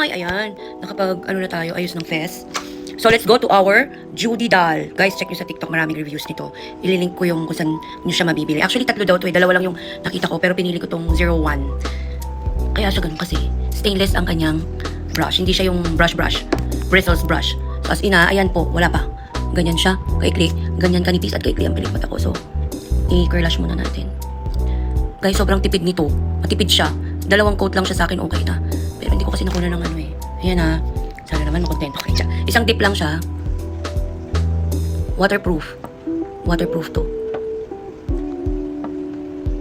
Ay, ayan. Nakapag, ano na tayo, ayos ng fest. So, let's go to our Judy doll. Guys, check nyo sa TikTok. Maraming reviews nito. Ililink ko yung kung saan nyo siya mabibili. Actually, 3 daw to eh. 2 lang yung nakita ko. Pero pinili ko tong 01. Kaya siya ganun kasi. Stainless ang kanyang brush. Hindi siya yung brush. Bristles brush. So, as ina, ayan po. Wala pa. Ganyan siya. Kaikli. Ganyan kanipis at kaikli ang pilikpat ako. So, i-curlash muna natin. Guys, sobrang tipid nito. Matipid siya. 2 coat lang siya sa akin. Okay na. Pero hindi ko kasi nakuha ng ano eh. Ayan ha. Sana naman makontento kayo siya. Isang dip lang siya. Waterproof. Waterproof to.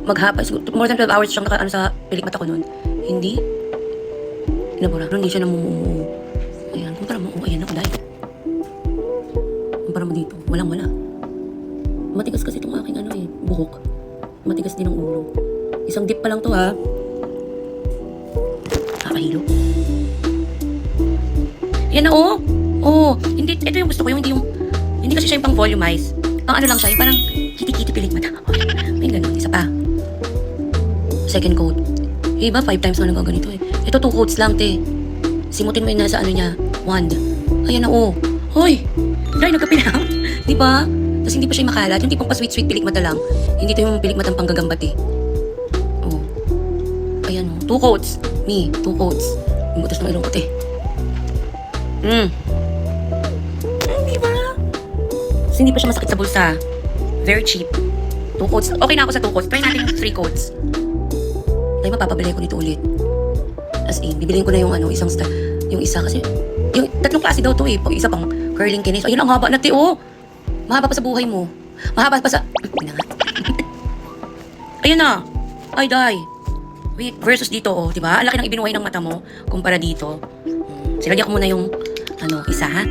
Maghapon. More than 12 hours siyang naka, sa pilikmat ako nun. Hindi. Nabura. Hindi siya namumumu. Ayan. Kumpara mo. Ayan ako dahil. Kumpara mo dito. Walang-wala. Matigas kasi itong aking ano eh. Buhok. Matigas din ang ulo. Isang dip pa lang to ha. Kakahilo. Yan na oh. Oh, hindi ito yung gusto ko, yung hindi kasi siya yung pang volumize. Pang ano lang siya, yung parang kitty-kitty pilik mata. May ganun, isa pa. Second coat. Iba 5 times na nagaganito eh. Ito 2 coats lang, te. Simutin mo yun nasa ano niya, wand. Ayan na oh. Hoy, dry nagkapilang. Di ba? Tapos hindi pa siya makalat. Yung tipong pa sweet pilik mata lang. Hindi to yung pilik matang panggagambat eh. Oh. Ayan oh. 2 coats. Me, 2 coats. Yung butas ng ilong ko, te. Diba? So, hindi pa siya masakit sa bulsa. Very cheap. 2 coats. Okay na ako sa 2 coats. Try natin yung 3 coats. Ay, mapapabili ko dito ulit. As in, bibiliin ko na yung ano, isang yung isa kasi, yung 3 klase daw to eh. Pag isa pang curling kinis. Ayun, ang haba na te, oh. Mahaba pa sa buhay mo. Mahaba pa sa, ayun na. Ay, die. Wait, versus dito, oh. Diba? Ang laki ng ibinuhay ng mata mo kumpara dito. Silagyan ko muna yung, ano, isa, ha?